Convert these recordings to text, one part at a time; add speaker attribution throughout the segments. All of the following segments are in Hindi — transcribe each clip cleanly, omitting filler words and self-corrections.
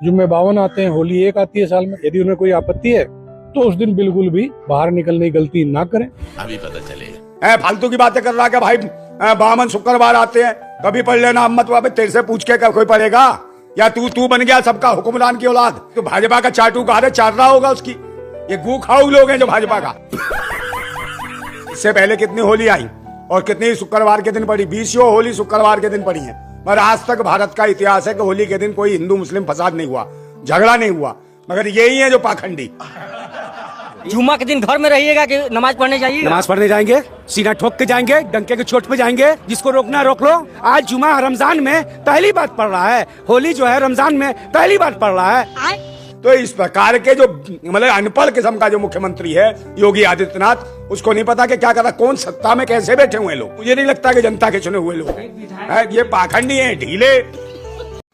Speaker 1: जुम्मे 52 आते हैं, होली एक आती है साल में। यदि उन्हें कोई आपत्ति है तो उस दिन बिल्कुल भी बाहर निकलने की गलती ना करें।
Speaker 2: अभी पता चलेगा।
Speaker 3: फालतू की बातें कर रहा है भाई। 52 शुक्रवार आते हैं, कभी पढ़ लेना। अम्मत वहां पे तेरे से पूछ के क्या कोई पढ़ेगा? या तू बन गया सबका हुक्मरान की औलाद? तो भाजपा का चाटू कहा चाट रहा होगा उसकी। ये गू खाऊ लोग हैं जो भाजपा का। इससे पहले कितनी होली आई और कितनी शुक्रवार के दिन पड़ी? 20 होली शुक्रवार के दिन पड़ी है। पर आज तक भारत का इतिहास है कि होली के दिन कोई हिंदू मुस्लिम फसाद नहीं हुआ, झगड़ा नहीं हुआ। मगर यही है जो पाखंडी।
Speaker 4: जुम्मा के दिन घर में रहिएगा कि नमाज पढ़ने जाइए?
Speaker 5: नमाज पढ़ने जाएंगे, सीना ठोक के जाएंगे, डंके के चोट पे जाएंगे। जिसको रोकना रोक लो। आज जुमा रमजान में पहली बार पड़ रहा है, होली जो है रमजान में पहली बार पड़ रहा है।
Speaker 3: तो इस प्रकार के जो मतलब अनपढ़ किस्म का जो मुख्यमंत्री है योगी आदित्यनाथ, उसको नहीं पता कि क्या कर रहा, कौन सत्ता में कैसे बैठे हुए लोग। मुझे नहीं लगता कि जनता के चुने हुए लोग हैं। ये पाखंडी है, ढीले।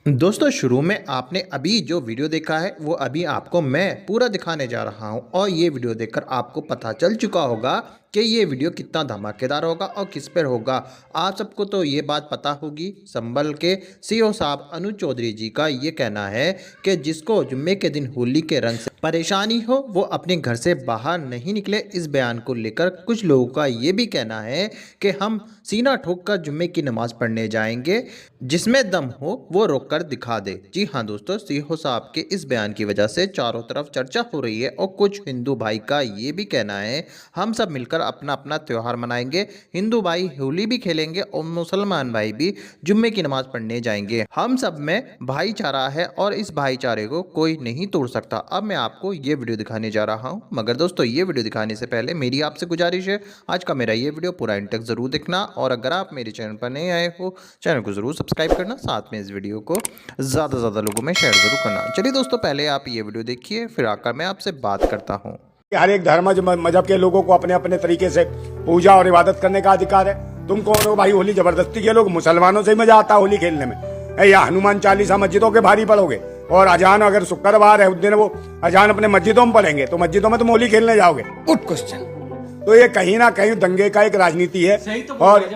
Speaker 6: दोस्तों शुरू में आपने अभी जो वीडियो देखा है वो अभी आपको मैं पूरा दिखाने जा रहा हूं और ये वीडियो देखकर आपको पता चल चुका होगा कि ये वीडियो कितना धमाकेदार होगा और किस पर होगा। आप सबको तो ये बात पता होगी। संभल के सीओ साहब अनुज चौधरी जी का ये कहना है कि जिसको जुम्मे के दिन होली के रंग से परेशानी हो वो अपने घर से बाहर नहीं निकले। इस बयान को लेकर कुछ लोगों का ये भी कहना है कि हम सीना ठोक कर जुम्मे की नमाज पढ़ने जाएंगे, जिसमें दम हो वो रोक कर दिखा दे। जी हाँ दोस्तों, सीओ साहब के इस बयान की वजह से चारों तरफ चर्चा हो रही है और कुछ हिंदू भाई का ये भी कहना है हम सब मिलकर अपना अपना त्यौहार मनाएंगे। हिंदू भाई होली भी खेलेंगे और मुसलमान भाई भी जुम्मे की नमाज पढ़ने जाएंगे। हम सब में भाईचारा है और इस भाईचारे को कोई नहीं तोड़ सकता। अब मैं आपको ये वीडियो दिखाने जा रहा हूँ, मगर दोस्तों ये वीडियो दिखाने से पहले मेरी आपसे गुजारिश है आज का मेरा ये वीडियो पूरा एंड तक जरूर देखना और अगर आप मेरे चैनल पर नए आए हो चैनल को जरूर सब्सक्राइब करना, साथ में इस वीडियो को ज़्यादा से ज़्यादा लोगों में शेयर जरूर करना। चलिए दोस्तों पहले आप ये वीडियो देखिए, फिर आकर मैं आपसे बात करता हूँ।
Speaker 3: हर एक धर्म मजहब के लोगों को अपने अपने तरीके से पूजा और इबादत करने का अधिकार है। तुम कौन हो भाई होली जबरदस्ती खेलोगे? मुसलमानों से ही मजा आता है होली खेलने में। या हनुमान चालीसा मस्जिदों के भारी पढ़ोगे और अजान अगर शुक्रवार है उस दिन वो अजान अपने मस्जिदों में पढ़ेंगे तो मस्जिदों में तुम होली खेलने जाओगे? Good question. तो ये कहीं ना कहीं दंगे का एक राजनीति है। और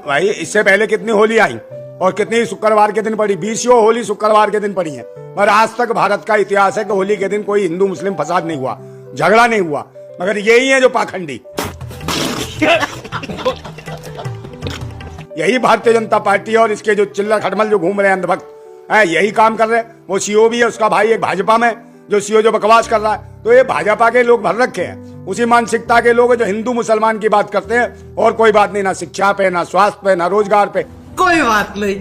Speaker 3: भाई इससे पहले कितनी होली आई और कितनी शुक्रवार के दिन पड़ी? 20 होली शुक्रवार के दिन पड़ी है। पर आज तक भारत का इतिहास है कि होली के दिन कोई हिंदू मुस्लिम फसाद नहीं हुआ, झगड़ा नहीं हुआ। मगर यही है जो पाखंडी। यही भारतीय जनता पार्टी और इसके जो चिल्लर खटमल जो घूम रहे हैं अंधभक्त है, यही काम कर रहे हैं। वो सीओ भी है, उसका भाई एक भाजपा में जो सीओ जो बकवास कर रहा है। तो ये भाजपा के लोग भर रखे हैं, उसी मानसिकता के लोग जो हिंदू मुसलमान की बात करते हैं और कोई बात नहीं, ना शिक्षा पे, ना स्वास्थ्य पे, ना रोजगार पे।
Speaker 7: कोई बात नहीं,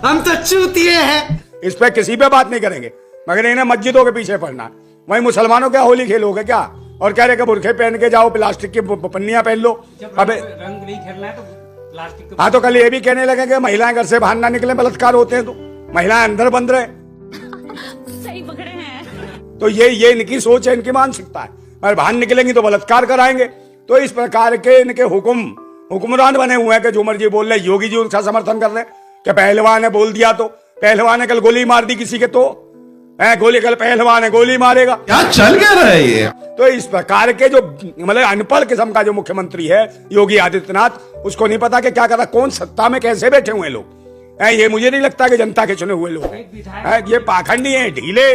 Speaker 7: हम तो चूतिए हैं।
Speaker 3: इस पे किसी पे बात नहीं करेंगे, मगर इन्हें मस्जिदों के पीछे पड़ना। वही मुसलमानों क्या होली खेलोगे क्या? और कह रहे कि बुरखे पहन के जाओ, प्लास्टिक की पन्नियां पहन लो। अबे
Speaker 4: रंग नहीं खेलना है तो प्लास्टिक।
Speaker 3: हाँ तो कल ये भी कहने लगे कि महिलाएं घर से बाहर ना निकले, बलात्कार होते हैं। तो महिलाएं अंदर बंद रहे।
Speaker 8: सही पकड़े हैं।
Speaker 3: तो ये इनकी सोच है, इनकी मानसिकता है। अगर बाहर निकलेंगी तो बलात्कार कराएंगे। तो इस प्रकार के इनके हुक्मरान बने हुए हैं कि जो मर्जी बोल रहे। योगी जी उनका समर्थन कर रहे हैं कि पहलवान ने बोल दिया तो पहलवान ने कल गोली मार दी किसी के, तो गोली कल पहलवान है गोली मारेगा।
Speaker 2: क्या चल क्या रहा है ये?
Speaker 3: तो इस प्रकार के जो मतलब अनपढ़ किस्म का जो मुख्यमंत्री है योगी आदित्यनाथ, उसको नहीं पता कि क्या कर रहा, कौन सत्ता में कैसे बैठे हुए लोग। ये मुझे नहीं लगता कि जनता के चुने हुए लोग हैं। ये पाखंडी है, ढीले।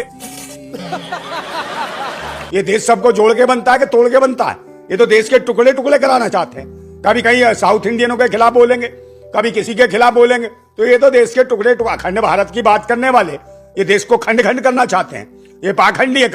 Speaker 3: ये देश सबको जोड़ के बनता है कि तोड़ के बनता है? ये तो देश के टुकड़े टुकड़े कराना चाहते हैं। कभी कहीं साउथ इंडियनों के खिलाफ बोलेंगे, कभी किसी के खिलाफ बोलेंगे। तो ये तो देश के टुकड़े अखंड भारत की बात करने वाले ये देश को खंड खंड करना चाहते हैं। ये पाखंडी है।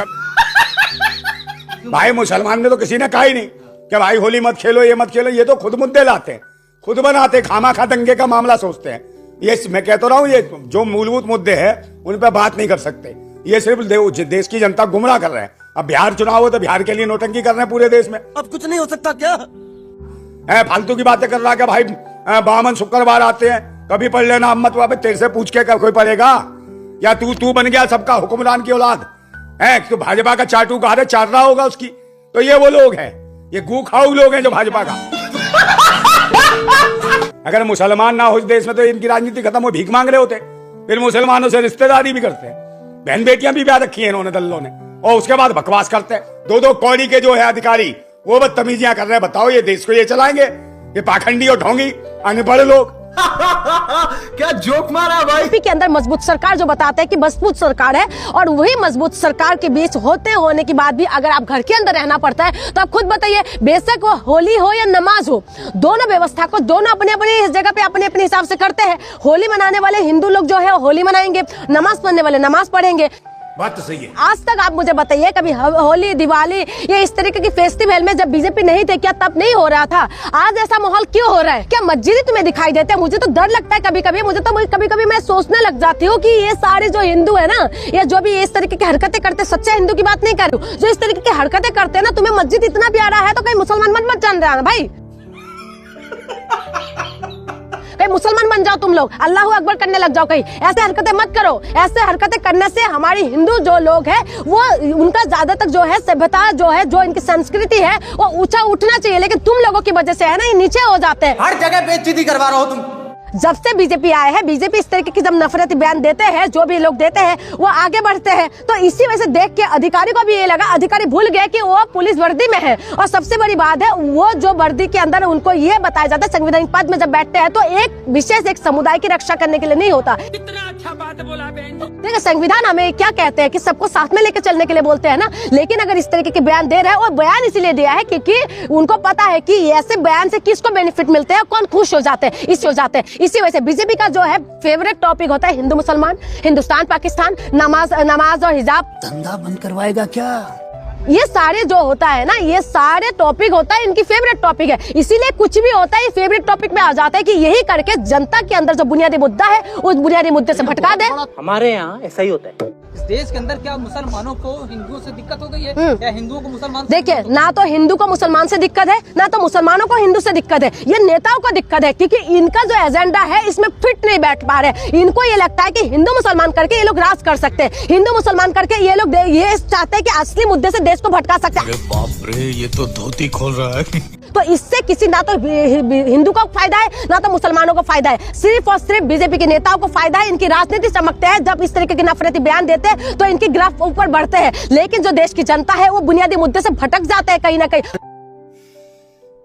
Speaker 3: भाई मुसलमान ने तो किसी ने कहा ही नहीं कि भाई होली मत खेलो, ये मत खेलो। ये तो खुद मुद्दे लाते हैं, खुद बनाते, खामा खा दंगे का मामला सोचते हैं। ये मैं कहता रहा हूँ, ये जो मूलभूत मुद्दे हैं उन पर बात नहीं कर सकते। ये सिर्फ देश की जनता गुमराह कर रहे हैं। अब बिहार चुनाव हो तो बिहार के लिए नोटंकी कर रहे हैं पूरे देश में।
Speaker 7: अब कुछ नहीं हो सकता क्या?
Speaker 3: फालतू की बातें कर रहा है भाई। 52 शुक्रवार आते हैं, कभी पढ़ लेना। अम्मत वहां पे तेरे से पूछ के क्या कोई पढ़ेगा? या तू बन गया सबका हुक्मरान की औलाद है? तो भाजपा का चाटू कहा चाट रहा होगा उसकी। तो ये वो लोग हैं, ये गू खाऊ लोग हैं जो भाजपा का। अगर मुसलमान ना हो इस देश में तो इनकी राजनीति खत्म हो, भीख मांग रहे होते। फिर मुसलमानों से रिश्तेदारी भी करते हैं, बहन बेटियां भी ब्याह रखी है इन्होंने दल्लों ने, और उसके बाद बकवास करते हैं। दो कौड़ी के जो है अधिकारी वो बदतमीजियां कर रहे हैं। बताओ ये देश को ये चलाएंगे? ये पाखंडी और ढोंगी अनपढ़ लोग।
Speaker 6: क्या जोक मारा भाई।
Speaker 9: यूपी के अंदर मजबूत सरकार जो बताते हैं कि मजबूत सरकार है, और वही मजबूत सरकार के बीच होने के बाद भी अगर आप घर के अंदर रहना पड़ता है, तो आप खुद बताइए, बेशक वो होली हो या नमाज हो, दोनों व्यवस्था को दोनों अपने अपने जगह पे अपने अपने हिसाब से करते हैं। होली मनाने वाले हिंदू लोग जो है होली मनाएंगे, नमाज पढ़ने वाले नमाज पढ़ेंगे।
Speaker 3: बात तो सही है।
Speaker 9: आज तक आप मुझे बताइए, कभी होली, दिवाली या इस तरीके की फेस्टिवल में जब बीजेपी नहीं थे, क्या तब नहीं हो रहा था? आज ऐसा माहौल क्यों हो रहा है? क्या मस्जिद ही तुम्हें दिखाई देते हैं? मुझे तो डर लगता है कभी कभी, कभी कभी मैं सोचने लग जाती हूँ कि ये सारे जो हिंदू है ना, या जो भी इस तरीके की हरकतें करते, सच्चे हिंदू की बात नहीं कर रही हूँ, जो इस तरीके की हरकतें करते हैं ना, तुम्हें मस्जिद इतना प्यारा है तो कहीं मुसलमान मत जान रहा भाई, कहीं मुसलमान बन जाओ तुम लोग, अल्लाह अकबर करने लग जाओ, कहीं ऐसे हरकतें मत करो। ऐसे हरकतें करने से हमारी हिंदू जो लोग हैं वो उनका ज्यादातर जो है सभ्यता जो है, जो इनकी संस्कृति है वो ऊंचा उठना चाहिए, लेकिन तुम लोगों की वजह से है ना ये नीचे हो जाते हैं।
Speaker 7: हर जगह बेइज्जती करवा रहा हो तुम।
Speaker 9: जब से बीजेपी आए हैं, बीजेपी इस तरीके की जब नफरती बयान देते हैं, जो भी लोग देते हैं वो आगे बढ़ते हैं, तो इसी वजह से देख के अधिकारी को भी ये लगा, अधिकारी भूल गए कि वो पुलिस वर्दी में है। और सबसे बड़ी बात है, वो जो वर्दी के अंदर उनको ये बताया जाता है, संवैधानिक पद में जब बैठते हैं तो एक विशेष एक समुदाय की रक्षा करने के लिए नहीं होता।
Speaker 5: इतना अच्छा बात बोला बहन।
Speaker 9: देखिए, संविधान हमें क्या कहते हैं कि सबको साथ में लेकर चलने के लिए बोलते हैं ना, लेकिन अगर इस तरीके के बयान दे रहे हैं, और बयान इसीलिए दिया है क्योंकि उनको पता है कि ऐसे बयान से किसको बेनिफिट मिलते हैं, कौन खुश हो जाते हैं, इसी वजह से बीजेपी का जो है फेवरेट टॉपिक होता है हिंदू मुसलमान, हिंदुस्तान पाकिस्तान, नमाज और हिजाब।
Speaker 7: धंधा बंद करवाएगा क्या?
Speaker 9: ये सारे जो होता है ना, ये सारे टॉपिक होता है, इनकी फेवरेट टॉपिक है, इसीलिए कुछ भी होता है ये फेवरेट टॉपिक में आ जाता है कि यही करके जनता के अंदर जो बुनियादी मुद्दा है उस बुनियादी मुद्दे से भटका दे।
Speaker 4: हमारे यहाँ ऐसा ही होता है।
Speaker 10: इस देश के अंदर क्या मुसलमानों को हिंदुओं से दिक्कत हो गई है, या हिंदुओं को मुसलमान?
Speaker 9: देखिए, ना तो हिंदू को मुसलमान से दिक्कत है, ना तो मुसलमानों को हिंदू से दिक्कत है, ये नेताओं को दिक्कत है, क्योंकि इनका जो एजेंडा है इसमें फिट नहीं बैठ पा रहे। इनको ये लगता है कि हिंदू मुसलमान करके ये लोग राज कर सकते हैं, हिंदू मुसलमान करके ये लोग ये चाहते हैं कि असली मुद्दे से देश को भटका सकते हैं।
Speaker 2: बाप रे, ये तो धोती खोल रहा है।
Speaker 9: तो इससे किसी ना तो हिंदू को फायदा है, ना तो मुसलमानों को फायदा है, सिर्फ और सिर्फ बीजेपी के नेताओं को फायदा है। इनकी राजनीति चमकते हैं, जब इस तरीके के नफरती बयान देते हैं तो इनकी ग्राफ ऊपर बढ़ते हैं, लेकिन जो देश की जनता है वो बुनियादी मुद्दे से भटक जाते हैं कहीं ना कहीं।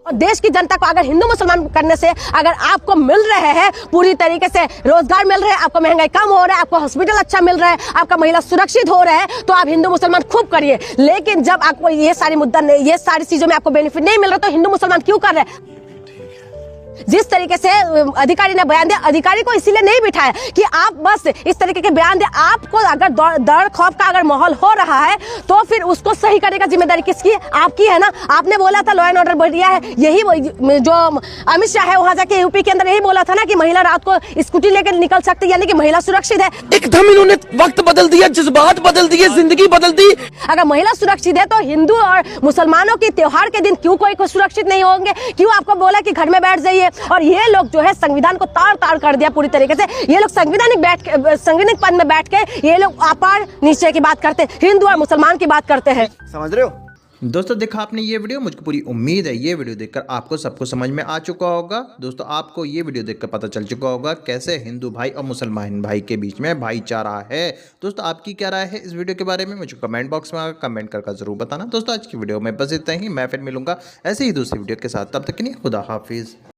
Speaker 9: और देश की जनता को अगर हिंदू मुसलमान करने से अगर आपको मिल रहे हैं पूरी तरीके से रोजगार मिल रहे हैं, आपको महंगाई कम हो रहा है, आपको हॉस्पिटल अच्छा मिल रहा है, आपका महिला सुरक्षित हो रहा है, तो आप हिंदू मुसलमान खूब करिए। लेकिन जब आपको ये सारी मुद्दा नहीं, ये सारी चीजों में आपको बेनिफिट नहीं मिल रहा, तो हिंदू मुसलमान क्यों कर रहे हैं? जिस तरीके से अधिकारी ने बयान दिया, अधिकारी को इसीलिए नहीं बिठाया कि आप बस इस तरीके के बयान दे। आपको अगर डर खौफ का अगर माहौल हो रहा है तो फिर उसको सही करने का जिम्मेदारी किसकी है? आपकी है ना। आपने बोला था लॉ एंड ऑर्डर बढ़िया है, यही जो अमित शाह है वहां जाके यूपी के अंदर यही बोला था ना कि महिला रात को स्कूटी लेकर निकल सकती, यानी कि महिला सुरक्षित है।
Speaker 7: एकदम इन्होंने वक्त बदल दिया, जज्बात बदल दिए, जिंदगी बदल दी।
Speaker 9: अगर महिला सुरक्षित है तो हिंदू और मुसलमानों के त्योहार के दिन क्यों कोई सुरक्षित नहीं होंगे? क्यों आपको बोला कि घर में बैठ जाइए? और ये लोग जो है संविधान को तार कर दिया पूरी तरीके से। ये लोग संवैधानिक पद में बैठ के ये लोग अपार नीचे की बात करते हैं, हिंदू और मुसलमान की बात करते हैं।
Speaker 7: समझ रहे हो?
Speaker 6: दोस्तों देखा आपने ये वीडियो, मुझको पूरी उम्मीद है ये वीडियो देखकर आपको सब कुछ समझ में आ चुका होगा। दोस्तों आपको ये वीडियो देखकर पता चल चुका होगा कैसे हिंदू भाई और मुसलमान भाई के बीच में भाईचारा है। दोस्तों आपकी क्या राय है इस वीडियो के बारे में, मुझे कमेंट बॉक्स में कमेंट करके जरूर बताना। दोस्तों आज की वीडियो में बस इतना ही, मैं फिर मिलूंगा ऐसे ही दूसरी वीडियो के साथ, तब तक के लिए खुदा हाफिज।